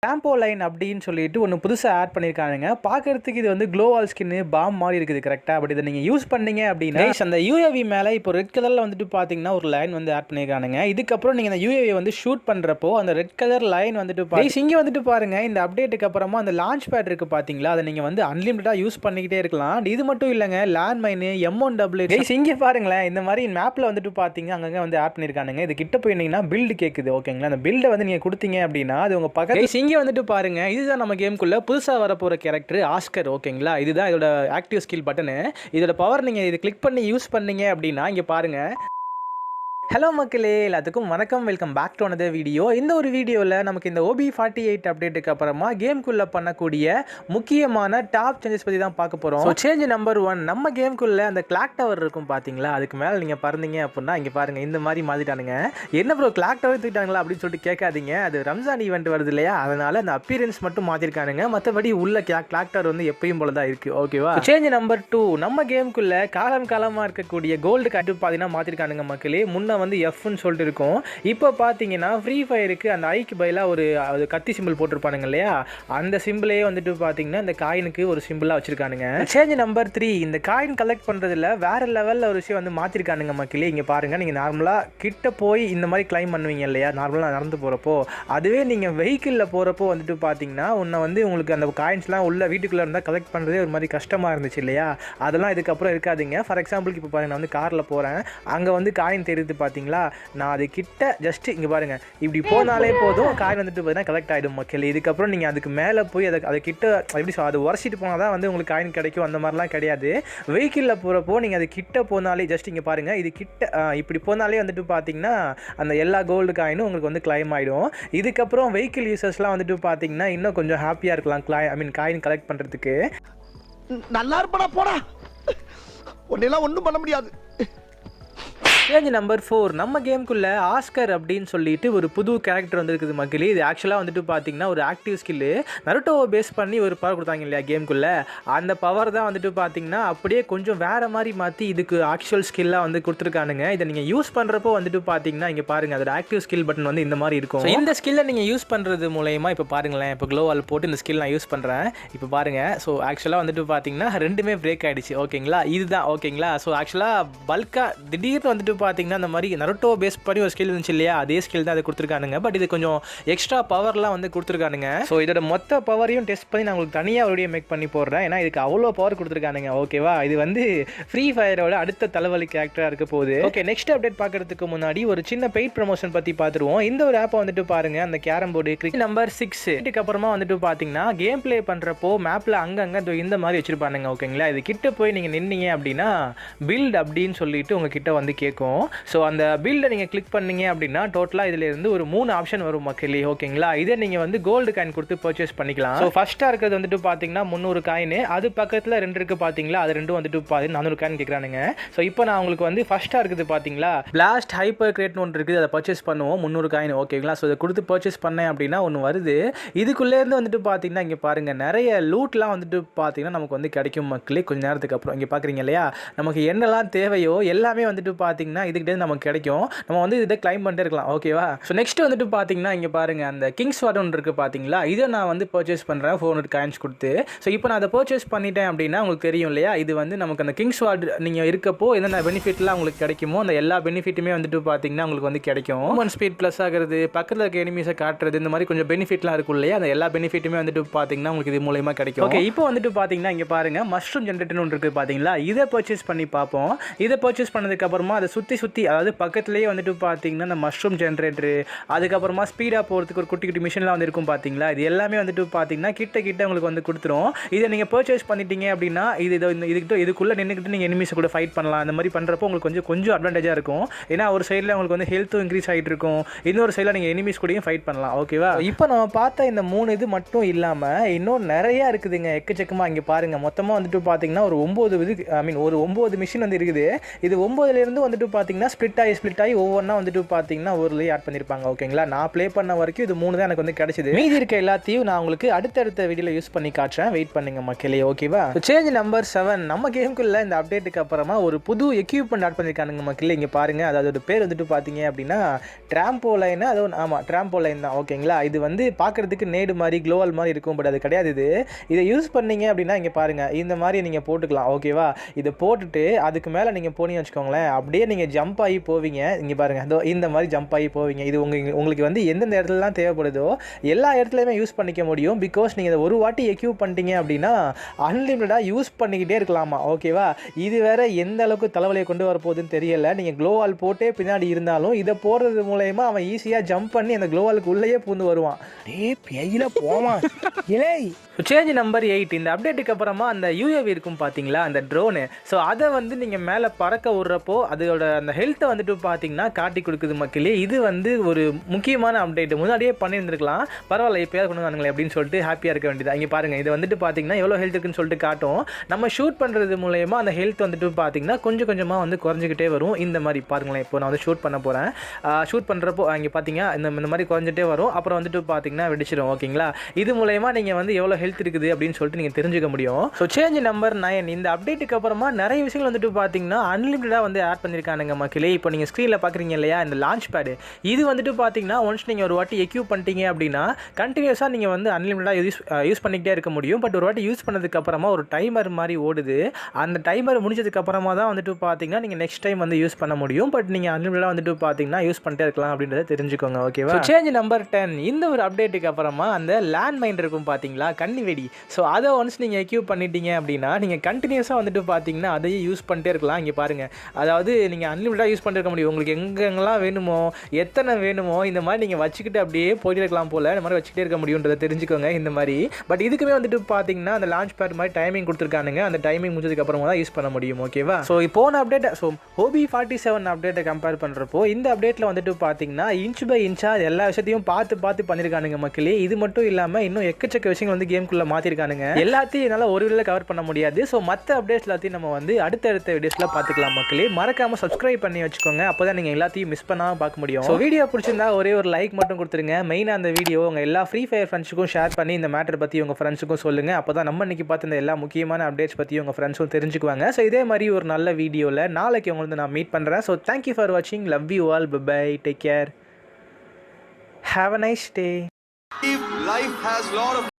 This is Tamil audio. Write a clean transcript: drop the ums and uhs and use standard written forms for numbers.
ஷாம்போ லைன் அப்படின்னு சொல்லிட்டு ஒன்று புதுசாக ஆட் பண்ணியிருக்காங்க. பார்க்கறதுக்கு இது வந்து க்ளோவால் ஸ்கின்னு பாம் மாதிரி இருக்குது கரெக்டாக. பட் இதை நீங்கள் யூஸ் பண்ணீங்க அப்படின்னா அந்த யூஏவி மேலே இப்போ ரெட் கலரில் வந்துட்டு பார்த்தீங்கன்னா ஒரு லைன் வந்து ஆட் பண்ணியிருக்கானுங்க. இதுக்கப்புறம் நீங்கள் அந்த யூஏவி வந்து ஷூட் பண்ணுறப்போ அந்த ரெட் கலர் லைன் வந்துட்டு இங்கே வந்துட்டு பாருங்கள். இந்த அப்டேட்டுக்கு அப்புறமா அந்த லான்ச் பேட் இருக்குது பார்த்தீங்களா, அதை நீங்கள் வந்து அன்லிமிட்டடாக யூஸ் பண்ணிக்கிட்டே இருக்கலாம். இது மட்டும் இல்லைங்க, லேண்ட் மைனு M1W இங்கே பாருங்களேன். இந்த மாதிரி மேப்பில் வந்துட்டு பார்த்தீங்க அங்கங்கே வந்து ஆட் பண்ணியிருக்கானுங்க. இது கிட்ட போயிருந்தீங்கன்னா பில்டு கேட்குது ஓகேங்களா. அந்த பில்டை வந்து நீங்கள் கொடுத்தீங்க அப்படின்னா அது உங்கள் பக்கத்து இங்கே வந்துட்டு பாருங்க. இதுதான் நம்ம கேமுக்குள்ள புதுசாக வரப்போகிற கேரக்டர் ஆஸ்கர் ஓகேங்களா. இதுதான் இதோட ஆக்டிவ் ஸ்கில் பட்டனு. இதோட பவர் நீங்கள் இது கிளிக் பண்ணி யூஸ் பண்ணீங்க அப்படின்னா இங்கே பாருங்க. ஹலோ மக்களே, எல்லாத்துக்கும் வணக்கம். Welcome back to another video. இந்த ஒரு வீடியோவில் நமக்கு இந்த OB48 அப்டேட்டுக்கு அப்புறமா கேம்குள்ளே பண்ணக்கூடிய முக்கியமான டாப் சேஞ்சஸ் பற்றி தான் பார்க்க போகிறோம். ஸோ சேஞ்ச் நம்பர் 1, நம்ம கேம்குள்ளே அந்த கிளாக் டவர் இருக்கும் பார்த்தீங்களா, அதுக்கு மேலே நீங்கள் பறந்தீங்க அப்படின்னா இங்கே பாருங்கள் இந்த மாதிரி மாற்றிட்டானுங்க. என்ன ப்ரோ கிளாக் டவர் தூக்கிட்டாங்களா அப்படின்னு சொல்லிட்டு கேட்காதீங்க. அது ரம்ஜான் ஈவெண்ட் வருது இல்லையா, அதனால் அந்த அப்பியரன்ஸ் மட்டும் மாற்றிருக்கானுங்க. மற்றபடி உள்ள கிளாக் டவர் வந்து எப்பயும் போல தான் இருக்குது ஓகேவா. சேஞ்ச் நம்பர் 2, நம்ம கேம்குள்ளே காலமாக இருக்கக்கூடிய கோல்டு கட்டு பார்த்தீங்கன்னா மாற்றிருக்கானுங்க மக்களே. முன்ன வந்து எஃப்னு சொல்லிட்டு இருக்கும். இப்போ பார்த்தீங்கன்னா ஃப்ரீ ஃபயருக்கு அந்த ஐக்கு பதிலாக ஒரு கத்தி சிம்பிள் போட்டிருப்பானுங்க இல்லையா, அந்த சிம்பிளே வந்துட்டு பார்த்தீங்கன்னா இந்த காயினுக்கு ஒரு சிம்பிளாக வச்சிருக்கானுங்க. சேஞ்ச் நம்பர் 3, இந்த காயின் கலெக்ட் பண்ணுறதுல வேற லெவலில் ஒரு விஷயம் வந்து மாற்றிருக்கானுங்க மக்களே. இங்கே பாருங்கள், நீங்கள் நார்மலாக கிட்ட போய் இந்த மாதிரி கிளைம் பண்ணுவீங்க இல்லையா, நார்மலாக நடந்து போகிறப்போ, அதுவே நீங்கள் வெஹிக்கிளில் போகிறப்போ வந்துட்டு பார்த்தீங்கன்னா உன்னை வந்து உங்களுக்கு அந்த காயின்ஸ்லாம் உள்ள வீட்டுக்குள்ளே இருந்தால் கலெக்ட் பண்ணுறதே ஒரு மாதிரி கஷ்டமாக இருந்துச்சு இல்லையா, அதெல்லாம் இதுக்கப்புறம் இருக்காதுங்க. ஃபார் எக்ஸாம்பிளுக்கு இப்போ பாருங்கள், நான் வந்து காரில் போகிறேன், அங்கே வந்து காயின் தெரியுது பார்த்தீங்களா, நான் அது கிட்ட ஜஸ்ட் இங்கே பாருங்கள் இப்படி போனாலே போதும், காயின் வந்துட்டு பார்த்தீங்கன்னா கலெக்ட் ஆகிடும் மக்கள். இதுக்கப்புறம் நீங்கள் அதுக்கு மேலே போய் அதை கிட்ட எப்படி அது உரசிட்டு போனால் தான் வந்து உங்களுக்கு காயின் கிடைக்கும், அந்த மாதிரிலாம் கிடையாது. வெஹிக்கிளில் போகிறப்போ நீங்கள் அது கிட்ட போனாலே ஜஸ்ட் இங்கே பாருங்கள், இது கிட்ட இப்படி போனாலே வந்துட்டு பார்த்தீங்கன்னா அந்த எல்லா கோல்டு காயினும் உங்களுக்கு வந்து கிளைம் ஆகிடும். இதுக்கப்புறம் வெஹிக்கிள் யூசர்ஸ்லாம் வந்துட்டு பார்த்தீங்கன்னா இன்னும் கொஞ்சம் ஹாப்பியாக இருக்கலாம் காயின் கலெக்ட் பண்ணுறதுக்கு. நல்லா இருப்படா போடா, ஒன்னெல்லாம் ஒன்றும் பண்ண முடியாது. சேஞ்ச் நம்பர் 4, நம்ம கேமுக்குள்ளே ஆஸ்கர் அப்படின்னு சொல்லிட்டு ஒரு புது கேரக்டர் வந்துருக்குது மக்களே. இது ஆக்சுவலாக வந்துட்டு பார்த்தீங்கன்னா ஒரு ஆக்டிவ் ஸ்கில்லு. நருட்டோவை பேஸ் பண்ணி ஒரு பவர் கொடுத்தாங்க இல்லையா கேமுக்குள்ளே, அந்த பவர் தான் வந்துட்டு பார்த்தீங்கன்னா அப்படியே கொஞ்சம் வேறு மாதிரி மாற்றி இதுக்கு ஆக்சுவல் ஸ்கில்லாக வந்து கொடுத்துருக்கானுங்க. இதை நீங்கள் யூஸ் பண்ணுறப்போ வந்துட்டு பார்த்தீங்கன்னா இங்கே பாருங்கள், அதோட ஆக்டிவ் ஸ்கில் பட்டன் வந்து இந்த மாதிரி இருக்கும். இந்த ஸ்கில்லை நீங்கள் யூஸ் பண்ணுறது மூலயமா இப்போ பாருங்களேன், இப்போ க்ளோவால் போட்டு இந்த ஸ்கில் நான் யூஸ் பண்ணுறேன் இப்போ பாருங்கள். ஸோ ஆக்சுவலாக வந்துட்டு பார்த்தீங்கன்னா ரெண்டுமே பிரேக் ஆகிடுச்சு ஓகேங்களா. இதுதான் ஓகேங்களா. ஸோ ஆக்சுவலாக பல்காக திடீர்னு வந்துட்டு பார்த்தீங்கன்னா இந்த மாதிரி நருட்டோ பேஸ் பண்ணி ஒரு ஸ்கில் இருந்துச்சு இல்லையா, அதே ஸ்கில் தான் அதை கொடுத்துருக்கானுங்க. பட் இது கொஞ்சம் எக்ஸ்ட்ரா பவர்லாம் வந்து கொடுத்துருக்கானுங்க. ஸோ இதோட மொத்த பவரையும் டெஸ்ட் பண்ணி நான் உங்களுக்கு தனியாக வீடியோ மேக் பண்ணி போடுறேன், ஏன்னா இதுக்கு அவ்வளோ பவர் கொடுத்துருக்கானுங்க ஓகேவா. இது வந்து ஃப்ரீ ஃபயரோட அடுத்த தலைவலி கேரக்டராக இருக்க போகுது. ஓகே, நெக்ஸ்ட் அப்டேட் பார்க்கறதுக்கு முன்னாடி ஒரு சின்ன பெய்ட் ப்ரமோஷன் பற்றி பார்த்துருவோம். இந்த ஒரு ஆப்பை வந்துட்டு பாருங்க, அந்த கேரம் போர்டு கிரிக்கெட் நம்பர் 6 இதுக்கு அப்புறமா வந்துட்டு பார்த்தீங்கன்னா கேம் பிளே பண்ணுறப்போ மேப்பில் அங்கங்கே இந்த மாதிரி வச்சிருப்பானுங்க ஓகேங்களா. இது கிட்ட போய் நீங்கள் நின்னீங்க அப்படின்னா பில்ட் அப்படின்னு சொல்லிட்டு உங்ககிட்ட வந்து கேட்கும். ஸோ அந்த பில்டை நீங்கள் கிளிக் பண்ணீங்க அப்படின்னா டோட்டலாக இதில் இருந்து ஒரு 3 ஆப்ஷன் வரும் மக்களே ஓகேங்களா. இதை நீங்கள் வந்து கோல்டு காயின் கொடுத்து பர்ச்சேஸ் பண்ணிக்கலாம். ஸோ ஃபஸ்ட்டாக இருக்கிறது வந்துட்டு பார்த்தீங்கன்னா 300 காயின், அது பக்கத்தில் 2 இருக்குது பார்த்தீங்களா, அது ரெண்டும் வந்துட்டு 400 காயின் கேட்குறானுங்க. ஸோ இப்போ நான் உங்களுக்கு வந்து ஃபஸ்ட்டாக இருக்குது பார்த்தீங்களா, பிளாஸ்ட் ஹைப்பர் கிரேட்னு ஒன்று இருக்குது, அதை பர்ச்சேஸ் பண்ணுவோம் 300 காயின் ஓகேங்களா. ஸோ இதை கொடுத்து பர்ச்சேஸ் பண்ணேன் அப்படின்னா ஒன்று வருது. இதுக்குள்ளேருந்து வந்துட்டு பார்த்தீங்கன்னா இங்கே பாருங்கள், நிறைய லூட்லாம் வந்துட்டு பார்த்தீங்கன்னா நமக்கு வந்து கிடைக்கும் மக்களே கொஞ்சம் நேரத்துக்கு அப்புறம். இங்கே பார்க்குறீங்க இல்லையா, நமக்கு என்னெல்லாம் தேவையோ எல்லாமே வந்துட்டு பார்த்தீங்கன்னா இதுக்கிட்டே நமக்கு கிடைக்கும். நம்ம வந்து இதை கிளைம் பண்ணிட்டே இருக்கலாம் ஓகேவா. ஸோ நெக்ஸ்ட் வந்துட்டு பார்த்தீங்கன்னா இங்கே பாருங்கள், அந்த கிங்ஸ் வார்டு ஒன்று இருக்குது பார்த்தீங்களா, இதை நான் வந்து பர்ச்சேஸ் பண்ணுறேன் 400 காயின்ஸ் கொடுத்து. ஸோ இப்போ நான் அதை பர்ச்சேஸ் பண்ணிட்டேன் அப்படின்னா உங்களுக்கு தெரியும் இல்லையா, இது வந்து நமக்கு அந்த கிங்ஸ் வார்டு நீங்கள் இருக்கப்போ என்னென்ன பெனிஃபிட்லாம் உங்களுக்கு கிடைக்குமோ அந்த எல்லா பெனிஃபிட்டுமே வந்துட்டு பார்த்தீங்கன்னா உங்களுக்கு வந்து கிடைக்கும். மூவ்மெண்ட் ஸ்பீட் ப்ளஸ் ஆகிறது, பக்கத்தில் இருக்க எனிமீஸை காட்டுறது, இந்த மாதிரி கொஞ்சம் பெனிஃபிட்லாம் இருக்கும் இல்லையா, அந்த எல்லா பெனிஃபிட்டுமே வந்துட்டு பார்த்தீங்கன்னா உங்களுக்கு இது மூலயமா கிடைக்கும். ஓகே, இப்போ வந்துட்டு பார்த்தீங்கன்னா இங்கே பாருங்கள், மஷ்ரூம் ஜென்ரேட்டர்னு ஒன்று இருக்குது பார்த்தீங்களா, இதை பர்ச்சேஸ் பண்ணி பார்ப்போம். இதை பர்ச்சேஸ் பண்ணதுக்கப்புறமா அதை சுற்றி அதாவது பக்கத்துலேயே வந்துட்டு பார்த்தீங்கன்னா இந்த மஷ்ரூம் ஜென்ரேட்டரு, அதுக்கப்புறமா ஸ்பீடாக போகிறதுக்கு ஒரு குட்டி மிஷின்லாம் வந்து இருக்கும் பார்த்தீங்களா, இது எல்லாமே வந்துட்டு பார்த்தீங்கன்னா கிட்ட உங்களுக்கு வந்து கொடுத்துரும். இதை நீங்கள் பர்ச்சேஸ் பண்ணிட்டீங்க அப்படின்னா இதுக்குள்ளே நின்றுக்கிட்டு நீங்கள் எனிமீஸை கூட ஃபைட் பண்ணலாம். அந்த மாதிரி பண்ணுறப்போ உங்களுக்கு கொஞ்சம் அட்வான்டேஜாக இருக்கும். ஏன்னா ஒரு சைடில் உங்களுக்கு வந்து ஹெல்த்தும் இன்க்ரீஸ் ஆகிட்டு இருக்கும், இன்னொரு சைடில் நீங்கள் எனிமீஸ் கூடயும் ஃபைட் பண்ணலாம் ஓகேவா. இப்போ நம்ம பார்த்த இந்த 3 இது மட்டும் இல்லாமல் இன்னும் நிறையா இருக்குதுங்க எக்கச்சக்கமாக. இங்கே பாருங்கள், மொத்தமாக வந்துட்டு பார்த்தீங்கன்னா ஒரு 9 இது ஒரு 9 மிஷின் வந்து இருக்குது. இது 9லேருந்து வந்துட்டு வந்துட்டு பார்த்தீங்கன்னா ஸ்ப்ளிட் ஆகி ஒவ்வொன்றா வந்துட்டு பார்த்தீங்கன்னா ஊர்லேயே ஆட் பண்ணியிருப்பாங்க. ஓகேங்களா, நான் ப்ளே பண்ண வரைக்கும் இது 3 தான் எனக்கு வந்து கிடைச்சிது. மீதி இருக்க எல்லாத்தையும் நான் உங்களுக்கு அடுத்தடுத்த வீடியோவில் யூஸ் பண்ணி காட்டுறேன். வெயிட் பண்ணுங்க மக்களே. ஓகேவா, சேஞ்ச் நம்பர் 7 நம்ம கேமுக்குள்ள இந்த அப்டேட்டுக்கு அப்புறமா ஒரு புது எக்யூப்மெண்ட் ஆட் பண்ணியிருக்கானுங்க மக்களே. இங்கே பாருங்க, அதோட பேர் வந்துட்டு பார்த்தீங்க அப்படின்னா ட்ராம்போலைன். அது ஆமாம், ட்ராம்போலைன் தான். ஓகேங்களா, இது வந்து பார்க்குறதுக்கு நேடு மாதிரி க்ளோவல் மாதிரி இருக்கும், பட் அது கிடையாது. இதை யூஸ் பண்ணீங்க அப்படின்னா இங்கே பாருங்கள், இந்த மாதிரி நீங்கள் போட்டுக்கலாம். ஓகேவா, இதை போட்டுட்டு அதுக்கு மேலே நீங்கள் போனீங்கன்னு வச்சுக்கோங்களேன், அப்படியே நீங்கள் ஜம்ப் ஆகி போவீங்க. இங்கே பாருங்கள், அதோ இந்த மாதிரி ஜம்ப் ஆகி போவீங்க. இது உங்களுக்கு வந்து எந்தெந்த இடத்துலலாம் தேவைப்படுதோ எல்லா இடத்துலையுமே யூஸ் பண்ணிக்க முடியும். பிகாஸ் நீங்கள் இதை ஒரு வாட்டி எக்யூப் பண்ணிட்டீங்க அப்படின்னா அன்லிமிட்டடாக யூஸ் பண்ணிக்கிட்டே இருக்கலாமா. ஓகேவா, இது வேற எந்த அளவுக்கு தலைவலியை கொண்டு வரப்போகுதுன்னு தெரியல. நீங்கள் க்ளோவால் போட்டே பின்னாடி இருந்தாலும் இதை போடுறது மூலயமா அவன் ஈஸியாக ஜம்ப் பண்ணி அந்த க்ளோவாலுக்கு உள்ளேயே பூந்து வருவான். பேயில போவான். இலை சேஞ்ச் நம்பர் 8 இந்த அப்டேட்டுக்கு அப்புறமா அந்த யூஏவி இருக்கும் பார்த்தீங்களா, அந்த ட்ரோனு. ஸோ அதை வந்து நீங்கள் மேலே பறக்க விட்றப்போ அதோட அந்த ஹெல்த்தை வந்துட்டு பார்த்தீங்கன்னா காட்டி கொடுக்குது மக்களே. இது வந்து ஒரு முக்கியமான அப்டேட். முன்னாடியே பண்ணியிருந்துருக்கலாம், பரவாயில்ல இப்போயாவது கொண்டு வானுங்களே அப்படின்னு சொல்லிட்டு ஹாப்பியாக இருக்க வேண்டியது. இங்கே பாருங்கள், இது வந்துட்டு பார்த்தீங்கன்னா எவ்வளோ ஹெல்த் இருக்குன்னு சொல்லிட்டு காட்டும். நம்ம ஷூட் பண்ணுறது மூலயமா அந்த ஹெல்த் வந்துட்டு பார்த்தீங்கன்னா கொஞ்சம் கொஞ்சமாக வந்து குறைஞ்சிக்கிட்டே வரும். இந்த மாதிரி பாருங்களேன், இப்போ நான் வந்து ஷூட் பண்ண போகிறேன். ஷூட் பண்ணுறப்போ இங்கே பார்த்தீங்க இந்த மாதிரி குறைஞ்சிட்டே வரும். அப்புறம் வந்துட்டு பார்த்தீங்கன்னா வெடிச்சிடும். ஓகேங்களா, இது மூலயமா நீங்கள் வந்து எவ்வளோ ஹெல்த் இருக்குது அப்படின்னு சொல்லிட்டு நீங்கள் தெரிஞ்சுக்க முடியும். ஸோ சேஞ்ச் நம்பர் 9 இந்த அப்டேட்டுக்கு அப்புறமா நிறைய விஷயங்கள் வந்துட்டு பார்த்தீங்கன்னா அன்லிமிட்டடாக வந்து ஆட் பண்ணியிருக்கானுங்க மக்களே. இப்போ நீங்கள் ஸ்க்ரீனில் பார்க்குறீங்க இல்லையா, இந்த லான்ச் பேடு, இது வந்துட்டு பார்த்தீங்கன்னா ஒன்ஸ் நீங்கள் ஒரு வாட்டி எக்யூப் பண்ணிட்டீங்க அப்படின்னா கண்டினியூஸாக நீங்கள் வந்து அன்லிமிட்டடாக யூஸ் பண்ணிக்கிட்டே இருக்க முடியும். பட் ஒரு வாட்டி யூஸ் பண்ணதுக்கு அப்புறமா ஒரு டைமர் மாதிரி ஓடுது. அந்த டைமர் முடிஞ்சதுக்கு அப்புறமா தான் வந்துட்டு பார்த்தீங்கன்னா நீங்கள் நெக்ஸ்ட் டைம் வந்து யூஸ் பண்ண முடியும். பட் நீங்கள் அன்லிமிட்டடாக வந்துட்டு பார்த்தீங்கன்னா யூஸ் பண்ணிட்டே இருக்கலாம் அப்படின்றத தெரிஞ்சுக்கோங்க. ஓகேவா, சேஞ்ச் நம்பர் 10 இந்த ஒரு அப்டேட்டுக்கு அப்புறமா அந்த லேண்ட் மைன் இருக்கும் பார்த்தீங்களா, கன்னி வெடி. ஸோ அதை ஒன்ஸ் நீங்கள் எக்யூப் பண்ணிட்டீங்க அப்படின்னா நீங்கள் கண்டினியூஸாக வந்துட்டு பார்த்தீங்கன்னா அதையே யூஸ் பண்ணிட்டே இருக்கலாம். இங்கே பாருங்கள், அதாவது நீங்கள் அன்லிமிட்டடாக யூஸ் பண்ணிட்டு இருக்க முடியும். உங்களுக்கு எங்கெங்கெல்லாம் வேணுமோ, எத்தனை வேணுமோ, இந்த மாதிரி நீங்கள் வச்சுக்கிட்டு அப்படியே போயிட்டு இருக்கலாம் போல். இந்த மாதிரி வச்சுக்கிட்டே இருக்க முடியுன்றதை தெரிஞ்சுக்கோங்க இந்த மாதிரி. பட் இதுக்குமே வந்துட்டு பார்த்தீங்கன்னா அந்த லான்ச் பேட் மாதிரி டைமிங் கொடுத்துருக்கானுங்க. அந்த டைமிங் முடிஞ்சதுக்கு அப்புறமா தான் யூஸ் பண்ண முடியும். ஓகேவா, ஸோ போன அப்டேட், ஸோ ஹோபி 47 அப்டேட்டை கம்பேர் பண்ணுறப்போ இந்த அப்டேட்டில் வந்துட்டு பார்த்தீங்கன்னா இன்ச் பை இன்ச்சாக எல்லா விஷயத்தையும் பார்த்து பண்ணியிருக்கானுங்க மக்களே. இது மட்டும் இல்லாமல் இன்னும் எக்கச்சக்க விஷயங்கள் வந்து கேமுக்குள்ளே மாற்றிருக்கானுங்க. எல்லாத்தையும் என்னால் ஒரு வீடியோவில் கவர் பண்ண முடியாது. ஸோ மற்ற அப்டேட்ஸ் எல்லாத்தையும் நம்ம வந்து அடுத்தடுத்த வீடியோஸில் பார்த்துக்கலாம் மக்களே. மறக்காமல் சப்ஸ்கிரைப் பண்ணி வச்சுக்கோங்க, அப்போ தான் நீங்கள் எல்லாத்தையும் மிஸ் பண்ணாமல் பார்க்க முடியும். ஸோ வீடியோ பிடிச்சிருந்தா ஒரே ஒரு லைக் மட்டும் கொடுத்துருங்க. மெயினாக அந்த வீடியோ உங்கள் எல்லா ஃப்ரீ ஃபயர் ஃப்ரெண்ட்ஸுக்கும் ஷேர் பண்ணி இந்த மேட்டர் பற்றி உங்கள் ஃப்ரெண்ட்ஸுக்கும் சொல்லுங்கள். அப்போ தான் நம்ம இன்றைக்கி பார்த்து இந்த எல்லா முக்கியமான அப்டேட்ஸ் பற்றி உங்கள் ஃப்ரெண்ட்ஸும் தெரிஞ்சுக்குவாங்க. ஸோ இதே மாதிரி ஒரு நல்ல வீடியோவில் நாளைக்கு உங்களுக்கு நான் மீட் பண்ணுறேன். ஸோ தேங்க்யூ ஃபார் வாட்சிங். Love you all. Bye. Take care. Have a nice day. Life has lot of